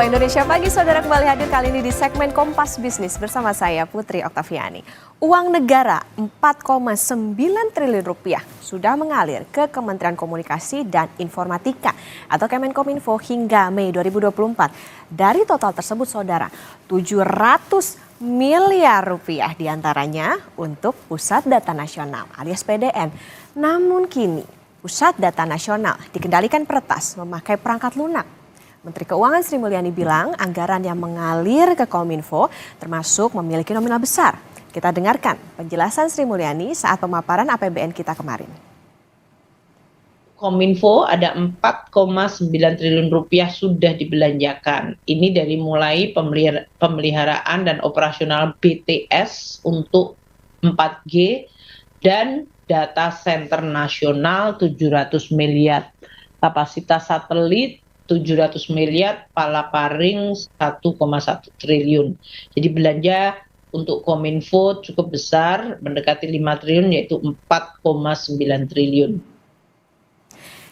Sapa Indonesia Pagi, saudara kembali hadir kali ini di segmen Kompas Bisnis bersama saya Putri Oktaviani. Uang negara 4,9 triliun rupiah sudah mengalir ke Kementerian Komunikasi dan Informatika atau Kemenkominfo hingga Mei 2024. Dari total tersebut saudara, 700 miliar rupiah diantaranya untuk Pusat Data Nasional alias PDN. Namun kini Pusat Data Nasional dikendalikan peretas memakai perangkat lunak. Menteri Keuangan Sri Mulyani bilang anggaran yang mengalir ke Kominfo termasuk memiliki nominal besar. Kita dengarkan penjelasan Sri Mulyani saat pemaparan APBN kita kemarin. Kominfo ada 4,9 triliun rupiah sudah dibelanjakan. Ini dari mulai pemeliharaan dan operasional BTS untuk 4G dan data center nasional 700 miliar. Kapasitas satelit 700 miliar, palaparing 1,1 triliun. Jadi belanja untuk Kominfo cukup besar, mendekati 5 triliun yaitu 4,9 triliun.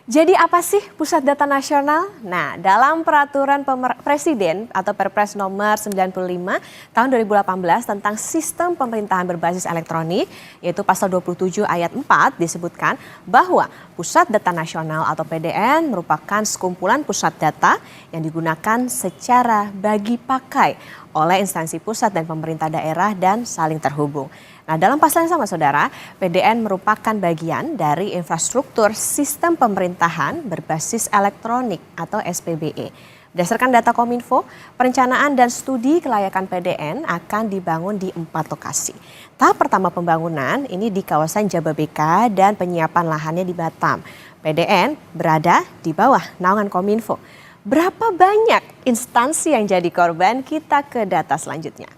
Jadi apa sih Pusat Data Nasional? Nah, dalam peraturan Presiden atau Perpres nomor 95 tahun 2018 tentang sistem pemerintahan berbasis elektronik, yaitu pasal 27 ayat 4 disebutkan bahwa Pusat Data Nasional atau PDN merupakan sekumpulan pusat data yang digunakan secara bagi pakai oleh instansi pusat dan pemerintah daerah dan saling terhubung. Nah, dalam pasal yang sama saudara, PDN merupakan bagian dari infrastruktur sistem pemerintahan berbasis elektronik atau SPBE. Berdasarkan data Kominfo, perencanaan dan studi kelayakan PDN akan dibangun di 4 lokasi. Tahap pertama pembangunan ini di kawasan Jababeka dan penyiapan lahannya di Batam. PDN berada di bawah naungan Kominfo. Berapa banyak instansi yang jadi korban? Kita ke data selanjutnya.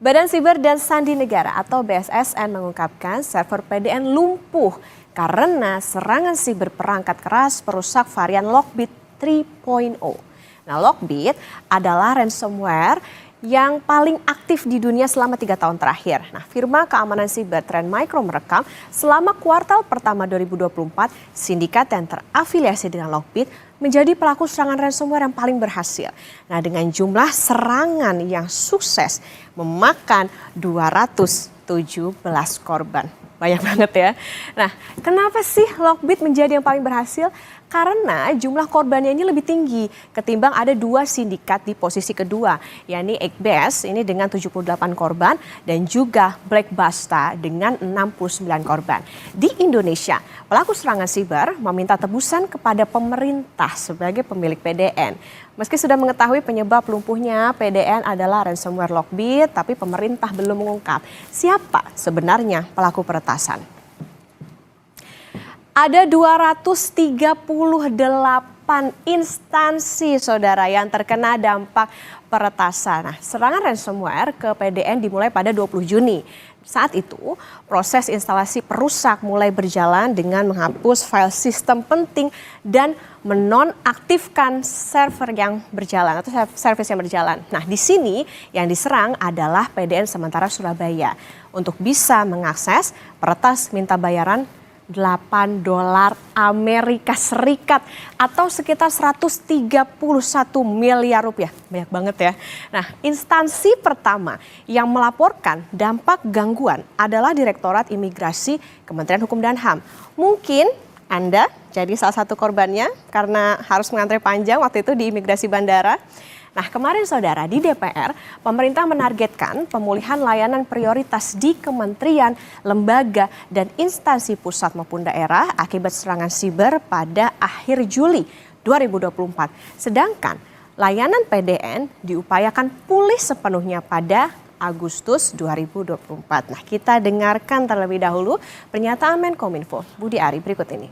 Badan Siber dan Sandi Negara atau BSSN mengungkapkan server PDN lumpuh karena serangan siber perangkat keras perusak varian Lockbit 3.0. Nah, Lockbit adalah ransomware yang paling aktif di dunia selama 3 tahun terakhir. Nah, firma keamanan siber Trend Micro merekam selama kuartal pertama 2024, sindikat yang terafiliasi dengan Lockbit menjadi pelaku serangan ransomware yang paling berhasil. Nah, dengan jumlah serangan yang sukses memakan 217 korban. Banyak banget ya. Nah, kenapa sih Lockbit menjadi yang paling berhasil? Karena jumlah korbannya ini lebih tinggi ketimbang ada 2 sindikat di posisi kedua, yakni Ekbest ini dengan 78 korban dan juga Black Basta dengan 69 korban. Di Indonesia, pelaku serangan siber meminta tebusan kepada pemerintah sebagai pemilik PDN. Meski sudah mengetahui penyebab lumpuhnya PDN adalah ransomware Lockbit, tapi pemerintah belum mengungkap siapa sebenarnya pelaku peretasan. Ada 238 instansi saudara yang terkena dampak peretasan. Nah, serangan ransomware ke PDN dimulai pada 20 Juni. Saat itu, proses instalasi perusak mulai berjalan dengan menghapus file sistem penting dan menonaktifkan server yang berjalan atau service yang berjalan. Nah, di sini yang diserang adalah PDN sementara Surabaya. Untuk bisa mengakses, peretas minta bayaran $8 Amerika Serikat atau sekitar 131 miliar rupiah. Banyak banget ya. Nah, instansi pertama yang melaporkan dampak gangguan adalah Direktorat Imigrasi Kementerian Hukum dan HAM. Mungkin Anda jadi salah satu korbannya karena harus mengantre panjang waktu itu di imigrasi bandara. Nah, kemarin saudara di DPR, pemerintah menargetkan pemulihan layanan prioritas di kementerian, lembaga, dan instansi pusat maupun daerah akibat serangan siber pada akhir Juli 2024. Sedangkan layanan PDN diupayakan pulih sepenuhnya pada Agustus 2024. Nah, kita dengarkan terlebih dahulu pernyataan Menkominfo Budi Ari berikut ini.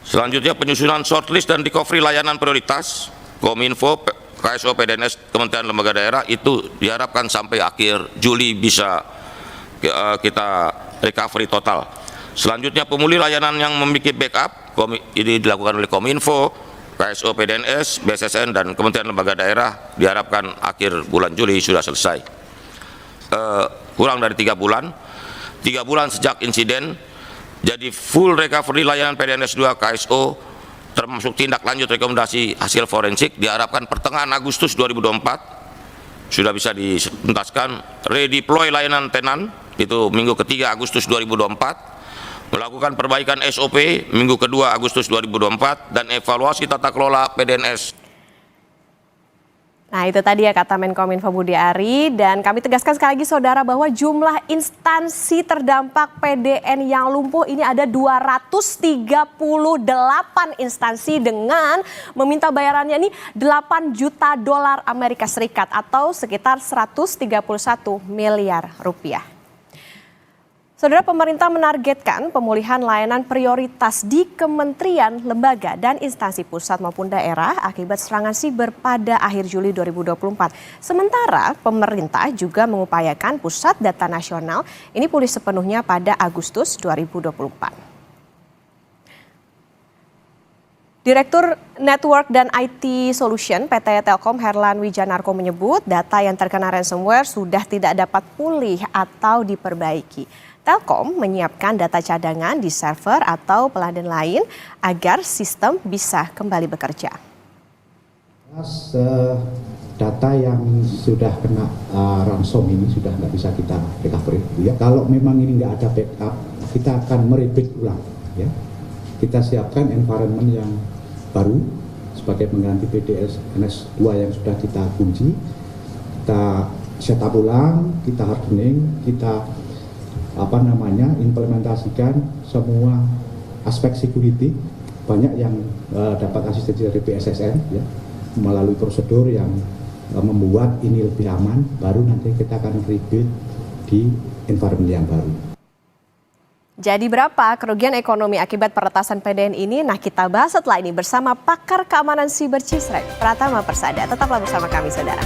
Selanjutnya penyusunan shortlist dan recovery layanan prioritas Kominfo, KSO, PDNS, Kementerian Lembaga Daerah itu diharapkan sampai akhir Juli bisa kita recovery total. Selanjutnya pemulih layanan yang memiliki backup, ini dilakukan oleh Kominfo, KSO, PDNS, BSSN, dan Kementerian Lembaga Daerah diharapkan akhir bulan Juli sudah selesai. Kurang dari 3 bulan, 3 bulan sejak insiden, jadi full recovery layanan PDNS 2 KSO termasuk tindak lanjut rekomendasi hasil forensik diharapkan pertengahan Agustus 2024 sudah bisa dituntaskan. Redeploy layanan tenan itu minggu ketiga Agustus 2024, melakukan perbaikan SOP minggu kedua Agustus 2024, dan evaluasi tata kelola PDNS. Nah, itu tadi ya kata Menkominfo Budi Ari, dan kami tegaskan sekali lagi saudara bahwa jumlah instansi terdampak PDN yang lumpuh ini ada 238 instansi dengan meminta bayarannya ini 8 juta dolar Amerika Serikat atau sekitar 131 miliar rupiah. Saudara, pemerintah menargetkan pemulihan layanan prioritas di kementerian, lembaga, dan instansi pusat maupun daerah akibat serangan siber pada akhir Juli 2024. Sementara pemerintah juga mengupayakan pusat data nasional ini pulih sepenuhnya pada Agustus 2024. Direktur Network dan IT Solution PT Telkom Herlan Wijanarko menyebut data yang terkena ransomware sudah tidak dapat pulih atau diperbaiki. Telkom menyiapkan data cadangan di server atau peladen lain agar sistem bisa kembali bekerja. Data yang sudah kena ransom ini sudah nggak bisa kita recovery. Ya. Kalau memang ini nggak ada backup, kita akan merebuild ulang. Ya. Kita siapkan environment yang baru sebagai pengganti PDNS 2 yang sudah kita kunci. Kita setup ulang, kita hardening, kita implementasikan semua aspek security. Banyak yang dapat asistensi dari BSSN ya, melalui prosedur yang membuat ini lebih aman, baru nanti kita akan rebuild di environment yang baru. Jadi berapa kerugian ekonomi akibat peretasan PDN ini? Nah, kita bahas setelah ini bersama pakar keamanan siber Cisrek, Pratama Persada. Tetaplah bersama kami, saudara.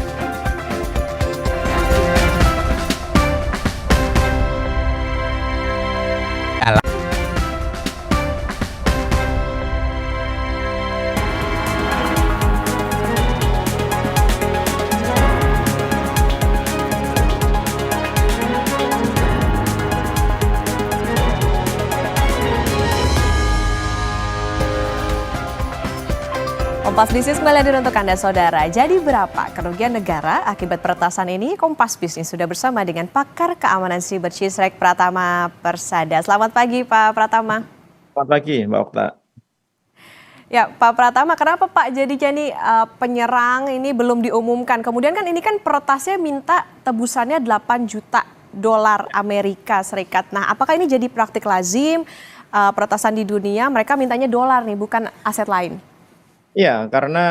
Kompas Bisnis kembali hadir untuk Anda saudara. Jadi berapa kerugian negara akibat peretasan ini? Kompas Bisnis sudah bersama dengan pakar keamanan siber Cisrek, Pratama Persada. Selamat pagi Pak Pratama. Selamat pagi Mbak Okta. Ya Pak Pratama, kenapa Pak jadinya nih penyerang ini belum diumumkan? Kemudian kan ini kan peretasnya minta tebusannya 8 juta dolar Amerika Serikat. Nah, apakah ini jadi praktik lazim peretasan di dunia? Mereka mintanya dolar nih, bukan aset lain. Iya, karena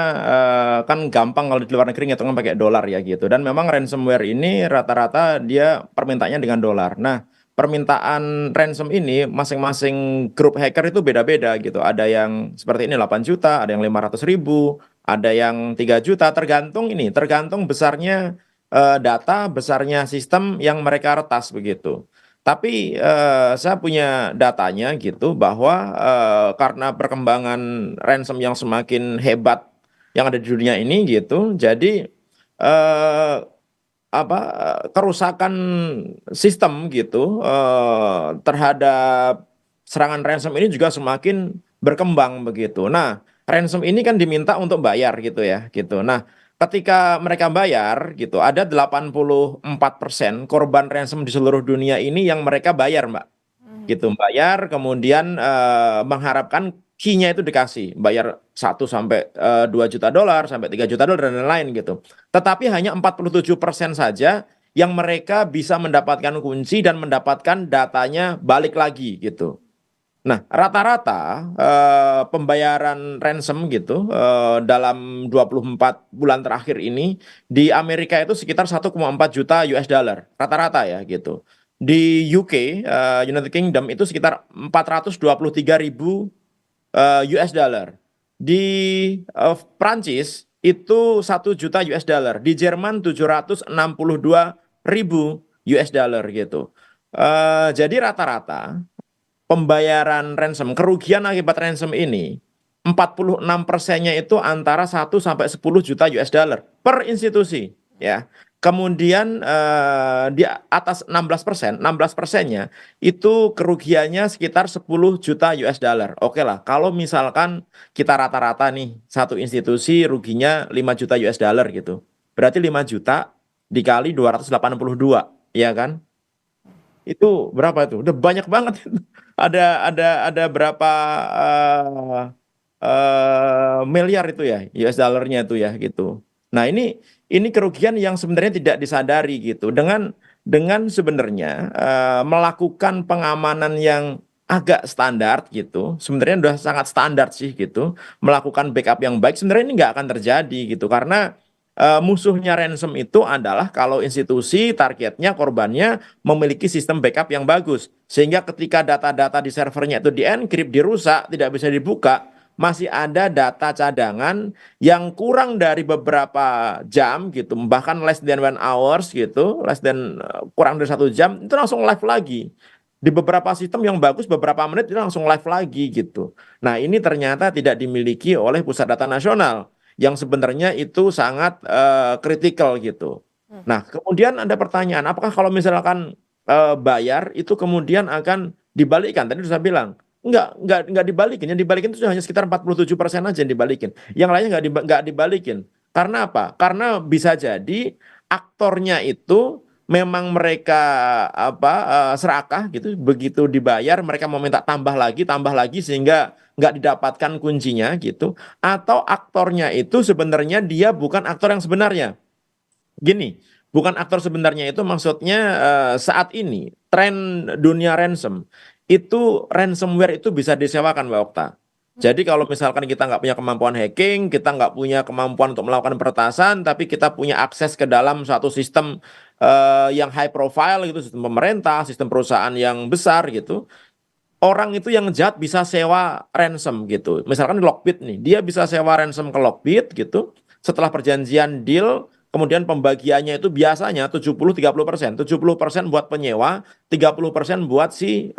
kan gampang kalau di luar negeri ngitungnya pakai dolar ya gitu. Dan memang ransomware ini rata-rata dia permintaannya dengan dolar. Nah, permintaan ransom ini masing-masing grup hacker itu beda-beda gitu. Ada yang seperti ini 8 juta, ada yang 500.000, ada yang 3 juta, tergantung besarnya data, besarnya sistem yang mereka retas begitu. Tapi saya punya datanya gitu bahwa karena perkembangan ransom yang semakin hebat yang ada di dunia ini gitu, jadi kerusakan sistem gitu terhadap serangan ransom ini juga semakin berkembang begitu. Nah, ransom ini kan diminta untuk bayar gitu ya gitu. Nah, ketika mereka bayar gitu, ada 84% korban ransom di seluruh dunia ini yang mereka bayar, Mbak. Gitu, bayar kemudian mengharapkan key-nya itu dikasih, bayar 1 sampai 2 juta dolar, sampai 3 juta dolar dan lain-lain gitu. Tetapi hanya 47% saja yang mereka bisa mendapatkan kunci dan mendapatkan datanya balik lagi gitu. Nah, rata-rata pembayaran ransom gitu dalam 24 bulan terakhir ini di Amerika itu sekitar 1,4 juta US dollar, rata-rata ya gitu. Di UK, United Kingdom itu sekitar 423.000 US dollar. Di Prancis itu 1 juta US dollar. Di Jerman 762.000 US dollar gitu. Jadi rata-rata pembayaran ransom, kerugian akibat ransom ini 46%-nya itu antara 1 sampai 10 juta US dollar per institusi ya. kemudian di atas 16%, 16%-nya itu kerugiannya sekitar 10 juta US dollar. Oke lah, kalau misalkan kita rata-rata nih, satu institusi ruginya 5 juta US dollar gitu. Berarti 5 juta dikali 282, ya kan? Itu berapa itu? Udah banyak banget itu. Ada berapa eh, miliar itu ya, US dollarnya itu ya gitu. Nah, ini kerugian yang sebenarnya tidak disadari gitu. Dengan sebenarnya melakukan pengamanan yang agak standar gitu. Sebenarnya udah sangat standar sih gitu. Melakukan backup yang baik sebenarnya ini nggak akan terjadi gitu karena musuhnya ransom itu adalah kalau institusi targetnya korbannya memiliki sistem backup yang bagus. Sehingga ketika data-data di servernya itu di-encrypt, dirusak, tidak bisa dibuka, masih ada data cadangan yang kurang dari beberapa jam gitu, bahkan less than 1 hours gitu, kurang dari 1 jam, itu langsung live lagi. Di beberapa sistem yang bagus, beberapa menit itu langsung live lagi gitu. Nah, ini ternyata tidak dimiliki oleh Pusat Data Nasional, yang sebenarnya itu sangat kritikal gitu. Nah, kemudian ada pertanyaan, apakah kalau misalkan bayar itu kemudian akan dibalikkan? Tadi saya bilang, enggak dibalikin. Yang dibalikin itu hanya sekitar 47% aja yang dibalikin. Yang lainnya enggak dibalikin. Karena apa? Karena bisa jadi aktornya itu memang mereka serakah gitu. Begitu dibayar mereka mau minta tambah lagi sehingga nggak didapatkan kuncinya gitu. Atau aktornya itu sebenarnya dia bukan aktor yang sebenarnya. Gini, bukan aktor sebenarnya itu maksudnya saat ini tren dunia ransom itu ransomware itu bisa disewakan Mbak Okta. Jadi kalau misalkan kita nggak punya kemampuan hacking, kita nggak punya kemampuan untuk melakukan peretasan, tapi kita punya akses ke dalam suatu sistem yang high profile gitu, sistem pemerintah, sistem perusahaan yang besar gitu, orang itu yang jahat bisa sewa ransom gitu. Misalkan Lockbit nih, dia bisa sewa ransom ke Lockbit gitu. Setelah perjanjian deal, kemudian pembagiannya itu biasanya 70-30%. 70% buat penyewa, 30% buat si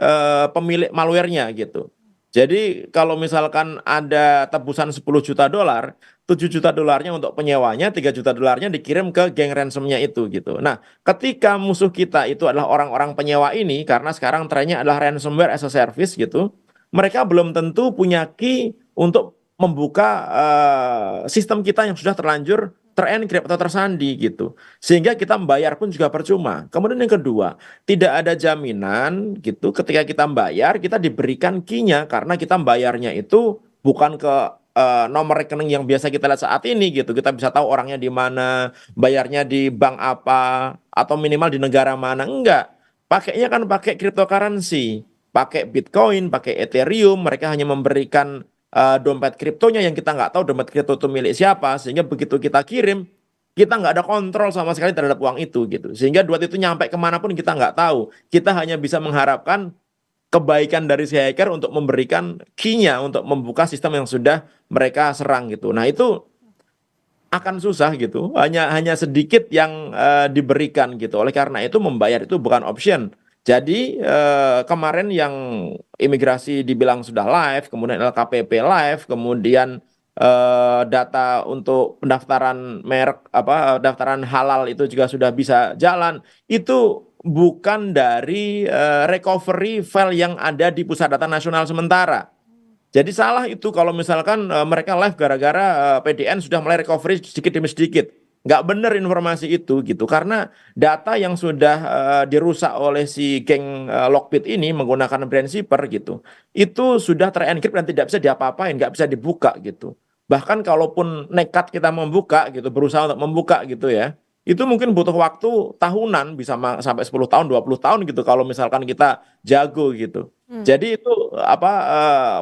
pemilik malwarenya gitu. Jadi kalau misalkan ada tebusan 10 juta dolar, 7 juta dolarnya untuk penyewanya, 3 juta dolarnya dikirim ke geng ransomnya itu gitu. Nah, ketika musuh kita itu adalah orang-orang penyewa ini, karena sekarang trennya adalah ransomware as a service gitu, mereka belum tentu punya key untuk membuka sistem kita yang sudah terlanjur terencrypt atau tersandi gitu. Sehingga kita membayar pun juga percuma. Kemudian yang kedua, tidak ada jaminan gitu ketika kita membayar, kita diberikan key-nya karena kita membayarnya itu bukan ke nomor rekening yang biasa kita lihat saat ini gitu. Kita bisa tahu orangnya di mana, bayarnya di bank apa, atau minimal di negara mana. Enggak. Pakainya kan pakai cryptocurrency, pakai Bitcoin, pakai Ethereum, mereka hanya memberikan dompet kriptonya yang kita nggak tahu dompet kripto itu milik siapa, sehingga begitu kita kirim, kita nggak ada kontrol sama sekali terhadap uang itu gitu. Sehingga duit itu nyampe kemanapun kita nggak tahu. Kita hanya bisa mengharapkan kebaikan dari si hacker untuk memberikan key-nya untuk membuka sistem yang sudah mereka serang gitu. Nah, itu akan susah gitu. Hanya sedikit yang diberikan gitu. Oleh karena itu membayar itu bukan option. Jadi kemarin yang imigrasi dibilang sudah live, kemudian LKPP live, kemudian data untuk pendaftaran merek daftaran halal itu juga sudah bisa jalan. Itu bukan dari recovery file yang ada di Pusat Data Nasional sementara. Jadi salah itu kalau misalkan mereka live gara-gara PDN sudah mulai recovery sedikit demi sedikit. Nggak benar informasi itu gitu. Karena data yang sudah dirusak oleh si geng Lockbit ini menggunakan brand zipper gitu. Itu sudah terencrypt dan tidak bisa diapa-apain, nggak bisa dibuka gitu. Bahkan kalaupun nekat kita membuka gitu, berusaha untuk membuka gitu ya. Itu mungkin butuh waktu tahunan, bisa sampai 10 tahun, 20 tahun gitu kalau misalkan kita jago gitu. Jadi itu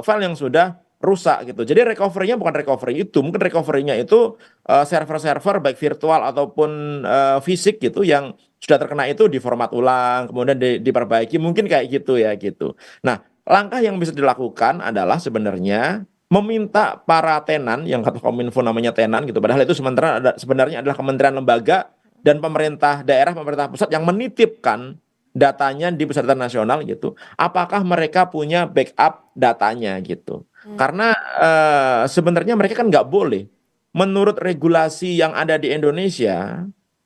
file yang sudah rusak gitu. Jadi recovery-nya bukan recovery itu, mungkin recovery-nya itu server-server baik virtual ataupun fisik gitu yang sudah terkena itu diformat ulang, kemudian diperbaiki, mungkin kayak gitu ya gitu. Nah, langkah yang bisa dilakukan adalah sebenarnya meminta para tenan yang kata Kominfo namanya tenan gitu. Padahal itu sebenarnya adalah kementerian lembaga dan pemerintah daerah, pemerintah pusat yang menitipkan datanya di Pusat Data Nasional gitu. Apakah mereka punya backup datanya gitu? Karena sebenarnya mereka kan nggak boleh. Menurut regulasi yang ada di Indonesia,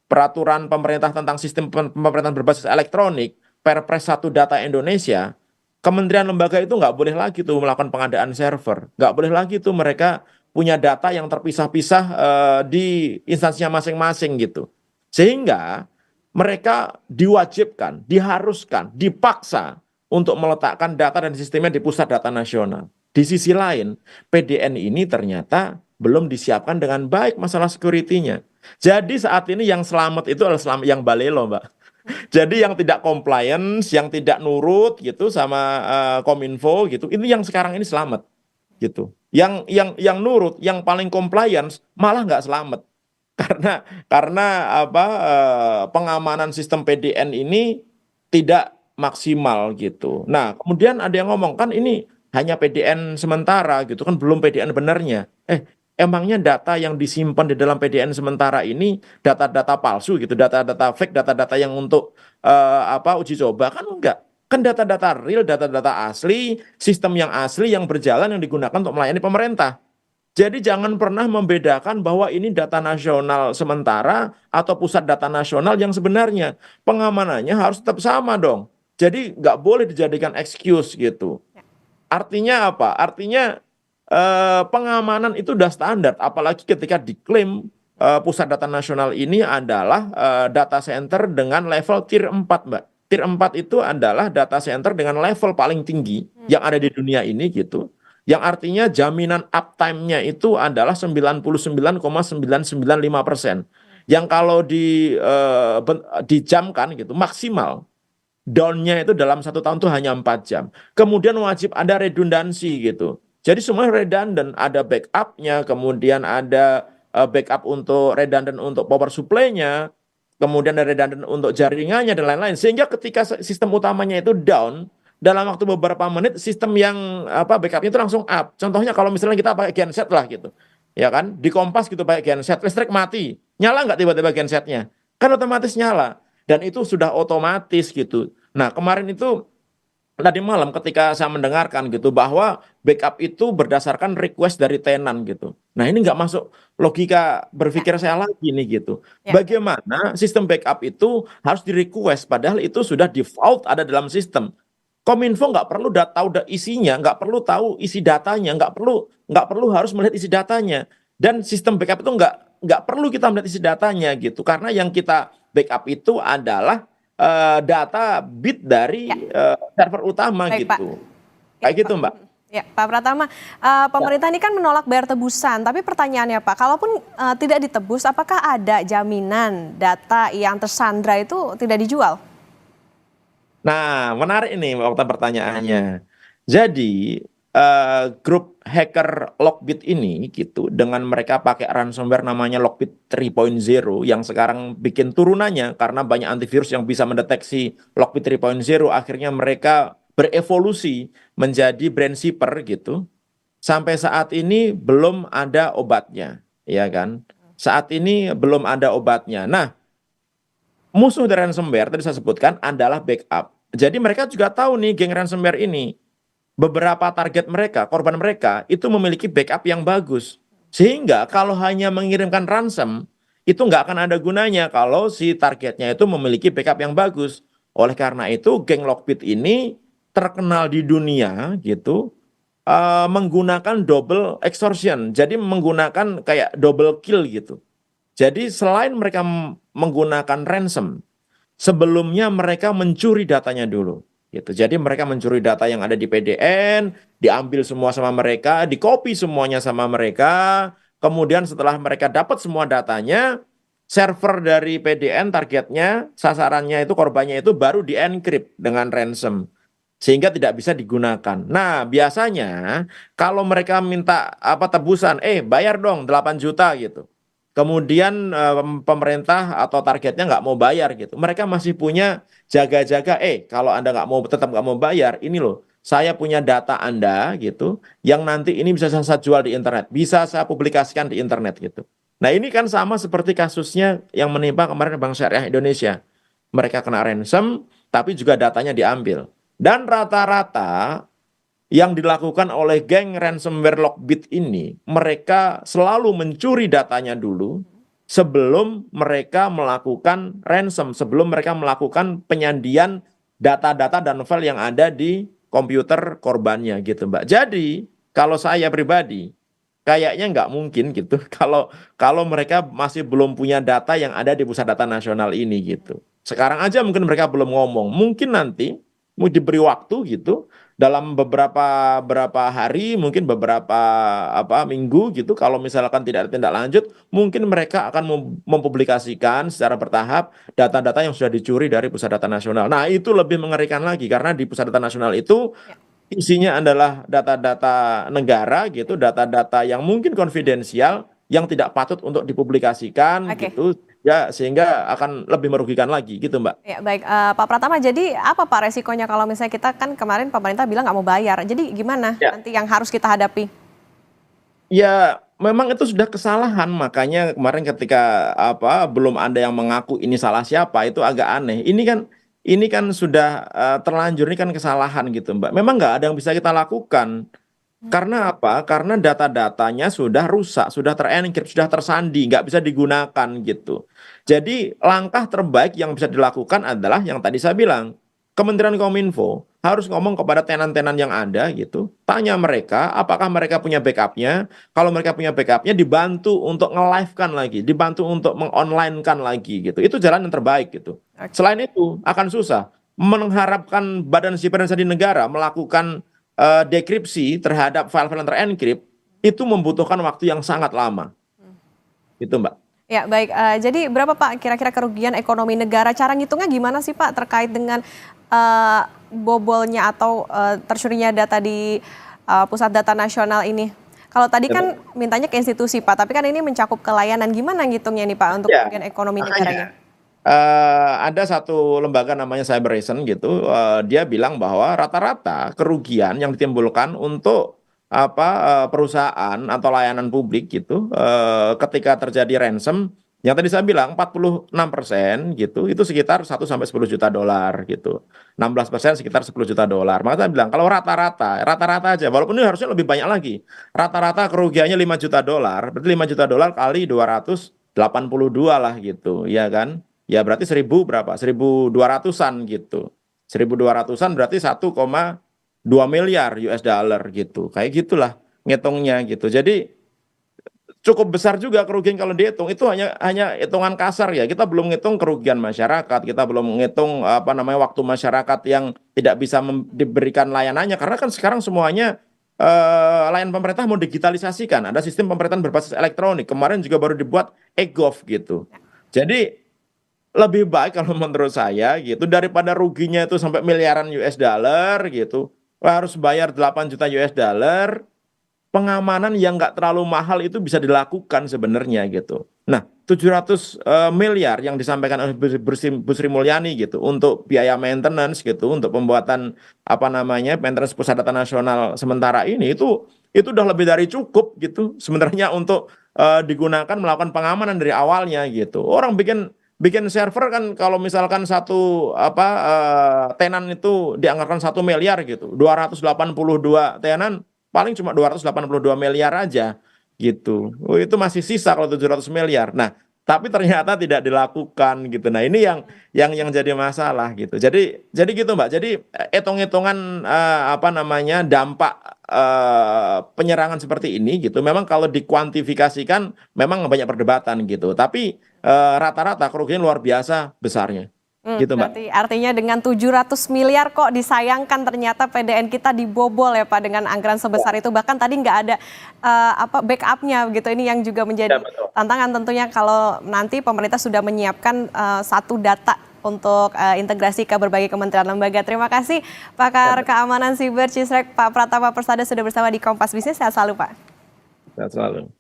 peraturan pemerintah tentang sistem pemerintahan berbasis elektronik, Perpres 1 Data Indonesia, kementerian lembaga itu nggak boleh lagi tuh melakukan pengadaan server, nggak boleh lagi tuh mereka punya data yang terpisah-pisah di instansinya masing-masing gitu. Sehingga mereka diwajibkan, diharuskan, dipaksa untuk meletakkan data dan sistemnya di pusat data nasional. Di sisi lain, PDN ini ternyata belum disiapkan dengan baik masalah security-nya. Jadi saat ini yang selamat itu adalah selamat yang balelo, Mbak. Jadi yang tidak compliance, yang tidak nurut gitu sama Kominfo gitu, ini yang sekarang ini selamat gitu. Yang nurut, yang paling compliance malah nggak selamat. Karena apa pengamanan sistem PDN ini tidak maksimal gitu. Nah, kemudian ada yang ngomong kan ini hanya PDN sementara gitu kan belum PDN benernya. Emangnya data yang disimpan di dalam PDN sementara ini data-data palsu gitu, data-data fake, data-data yang untuk uji coba kan enggak. Kan data-data real, data-data asli, sistem yang asli yang berjalan yang digunakan untuk melayani pemerintah. Jadi jangan pernah membedakan bahwa ini data nasional sementara atau pusat data nasional yang sebenarnya. Pengamanannya harus tetap sama dong. Jadi nggak boleh dijadikan excuse gitu. Artinya apa? Artinya pengamanan itu udah standar. Apalagi ketika diklaim pusat data nasional ini adalah data center dengan level tier 4, Mbak. Tier 4 itu adalah data center dengan level paling tinggi yang ada di dunia ini gitu. Yang artinya jaminan uptime-nya itu adalah 99,995%. Yang kalau dijamkan gitu, maksimal down-nya itu dalam 1 tahun itu hanya 4 jam. Kemudian wajib ada redundansi gitu. Jadi semuanya redundant, ada backup-nya, kemudian ada backup untuk redundant untuk power supply-nya, kemudian ada redundant untuk jaringannya dan lain-lain. Sehingga ketika sistem utamanya itu down, dalam waktu beberapa menit sistem yang backupnya itu langsung up. Contohnya kalau misalnya kita pakai genset lah gitu, ya kan, di Kompas gitu pakai genset, listrik mati, nyala nggak tiba-tiba gensetnya? Kan otomatis nyala dan itu sudah otomatis gitu. Nah kemarin itu tadi malam ketika saya mendengarkan gitu bahwa backup itu berdasarkan request dari tenan gitu. Nah ini nggak masuk logika berpikir saya lagi nih gitu. Bagaimana sistem backup itu harus di request padahal itu sudah default ada dalam sistem. Kominfo nggak perlu tahu isinya, nggak perlu tahu isi datanya, nggak perlu harus melihat isi datanya. Dan sistem backup itu nggak perlu kita melihat isi datanya gitu, karena yang kita backup itu adalah data bit dari server utama. Baik, gitu. Pak. Kayak gitu, Mbak. Ya, Pak Pratama, pemerintah ini kan menolak bayar tebusan, tapi pertanyaannya Pak, kalaupun tidak ditebus, apakah ada jaminan data yang tersandra itu tidak dijual? Nah, menarik ini waktu pertanyaannya. Jadi, grup hacker Lockbit ini gitu, dengan mereka pakai ransomware namanya Lockbit 3.0 yang sekarang bikin turunannya karena banyak antivirus yang bisa mendeteksi Lockbit 3.0, akhirnya mereka berevolusi menjadi Brandshipper gitu. Sampai saat ini belum ada obatnya, ya kan? Saat ini belum ada obatnya. Nah, musuh dari ransomware tadi saya sebutkan adalah backup. Jadi mereka juga tahu nih geng ransomware ini, beberapa target mereka, korban mereka itu memiliki backup yang bagus. Sehingga kalau hanya mengirimkan ransom, itu nggak akan ada gunanya kalau si targetnya itu memiliki backup yang bagus. Oleh karena itu geng Lockbit ini terkenal di dunia gitu, menggunakan double extortion. Jadi menggunakan kayak double kill gitu. Jadi selain mereka menggunakan ransom, sebelumnya mereka mencuri datanya dulu. Gitu. Jadi mereka mencuri data yang ada di PDN, diambil semua sama mereka, di-copy semuanya sama mereka. Kemudian setelah mereka dapat semua datanya, server dari PDN targetnya, sasarannya itu, korbannya itu baru di-encrypt dengan ransom. Sehingga tidak bisa digunakan. Nah, biasanya kalau mereka minta tebusan, bayar dong 8 juta gitu. Kemudian pemerintah atau targetnya nggak mau bayar gitu. Mereka masih punya jaga-jaga, kalau Anda tetap nggak mau bayar, ini loh, saya punya data Anda gitu, yang nanti ini bisa saya jual di internet, bisa saya publikasikan di internet gitu. Nah ini kan sama seperti kasusnya yang menimpa kemarin Bank Syariah Indonesia. Mereka kena ransom, tapi juga datanya diambil. Dan rata-rata yang dilakukan oleh geng ransomware Lockbit ini, mereka selalu mencuri datanya dulu, sebelum mereka melakukan ransom, sebelum mereka melakukan penyandian data-data dan file yang ada di komputer korbannya gitu, Mbak. Jadi kalau saya pribadi kayaknya nggak mungkin gitu kalau kalau mereka masih belum punya data yang ada di pusat data nasional ini gitu. Sekarang aja mungkin mereka belum ngomong. Mungkin nanti mau diberi waktu gitu dalam beberapa hari, mungkin beberapa minggu gitu. Kalau misalkan tidak ada tindak lanjut, mungkin mereka akan mempublikasikan secara bertahap data-data yang sudah dicuri dari pusat data nasional. Nah, itu lebih mengerikan lagi karena di pusat data nasional itu isinya adalah data-data negara gitu, data-data yang mungkin konfidensial yang tidak patut untuk dipublikasikan Oke. gitu ya, sehingga akan lebih merugikan lagi gitu, Mbak. Ya, baik, Pak Pratama, jadi apa Pak resikonya kalau misalnya kita kan kemarin pemerintah bilang nggak mau bayar, jadi gimana Ya. nanti yang harus kita hadapi? Ya, memang itu sudah kesalahan, makanya kemarin ketika belum ada yang mengaku ini salah siapa, itu agak aneh. Ini kan sudah terlanjur, ini kan kesalahan gitu, Mbak. Memang nggak ada yang bisa kita lakukan. Karena apa? Karena data-datanya sudah rusak, sudah terenkrip, sudah tersandi, nggak bisa digunakan gitu. Jadi langkah terbaik yang bisa dilakukan adalah yang tadi saya bilang, Kementerian Kominfo harus ngomong kepada tenan-tenan yang ada gitu, tanya mereka apakah mereka punya backupnya. Kalau mereka punya backupnya, dibantu untuk nge-live-kan lagi, dibantu untuk meng-online-kan lagi gitu. Itu jalan yang terbaik gitu. Oke. Selain itu akan susah mengharapkan Badan Siber dan Sandi Negara melakukan dekripsi terhadap file-file yang terenkrip itu membutuhkan waktu yang sangat lama. Itu, Mbak. Ya, baik, jadi berapa Pak kira-kira kerugian ekonomi negara? Cara ngitungnya gimana sih Pak terkait dengan bobolnya atau tercurinya data di pusat data nasional ini? Kalau tadi kan mintanya ke institusi Pak, tapi kan ini mencakup kelayanan. Gimana ngitungnya nih Pak untuk Ya, kerugian ekonomi makanya negaranya? ada satu lembaga namanya Cyberation gitu, dia bilang bahwa rata-rata kerugian yang ditimbulkan untuk perusahaan atau layanan publik gitu, ketika terjadi ransom, yang tadi saya bilang 46% gitu, itu sekitar 1 sampai 10 juta dolar gitu. 16% sekitar 10 juta dolar. Maka saya bilang kalau rata-rata aja, walaupun ini harusnya lebih banyak lagi. Rata-rata kerugiannya 5 juta dolar, berarti 5 juta dolar kali 282 lah gitu, ya kan? Ya berarti 1000 berapa? 1200-an gitu. 1200-an berarti 1,2 miliar US dollar gitu. Kayak gitulah ngitungnya gitu. Jadi cukup besar juga kerugian kalau dihitung. Itu hanya hitungan kasar ya. Kita belum ngitung kerugian masyarakat, kita belum ngitung waktu masyarakat yang tidak bisa diberikan layanannya, karena kan sekarang semuanya layanan pemerintah mau digitalisasikan. Ada sistem pemerintahan berbasis elektronik. Kemarin juga baru dibuat e-gov gitu. Jadi lebih baik kalau menurut saya gitu, daripada ruginya itu sampai miliaran US dollar gitu, harus bayar 8 juta US dollar, pengamanan yang nggak terlalu mahal itu bisa dilakukan sebenarnya gitu. Nah, 700 miliar yang disampaikan oleh Bu Sri Mulyani gitu untuk biaya maintenance gitu, untuk pembuatan maintenance pusat data nasional sementara ini, itu udah lebih dari cukup gitu sebenarnya untuk digunakan melakukan pengamanan dari awalnya gitu. Orang bikin server kan kalau misalkan satu tenan itu dianggarkan 1 miliar gitu, 282 tenan paling cuma 282 miliar aja gitu. Oh, itu masih sisa kalau 700 miliar. Nah, tapi ternyata tidak dilakukan gitu. Nah, ini yang jadi masalah gitu. Jadi gitu, Mbak. Jadi hitung-hitungan dampak penyerangan seperti ini gitu. Memang kalau dikuantifikasikan memang banyak perdebatan gitu. Tapi rata-rata kerugian luar biasa besarnya. Gitu, Mbak. Berarti artinya dengan 700 miliar kok disayangkan ternyata PDN kita dibobol ya Pak dengan anggaran sebesar itu. Bahkan tadi nggak ada backupnya gitu. Ini yang juga menjadi tantangan tentunya kalau nanti pemerintah sudah menyiapkan satu data untuk integrasi ke berbagai kementerian lembaga. Terima kasih Pakar Keamanan Siber Cisrek Pak Pratama Persada sudah bersama di Kompas Bisnis. Sehat selalu Pak. Sehat selalu.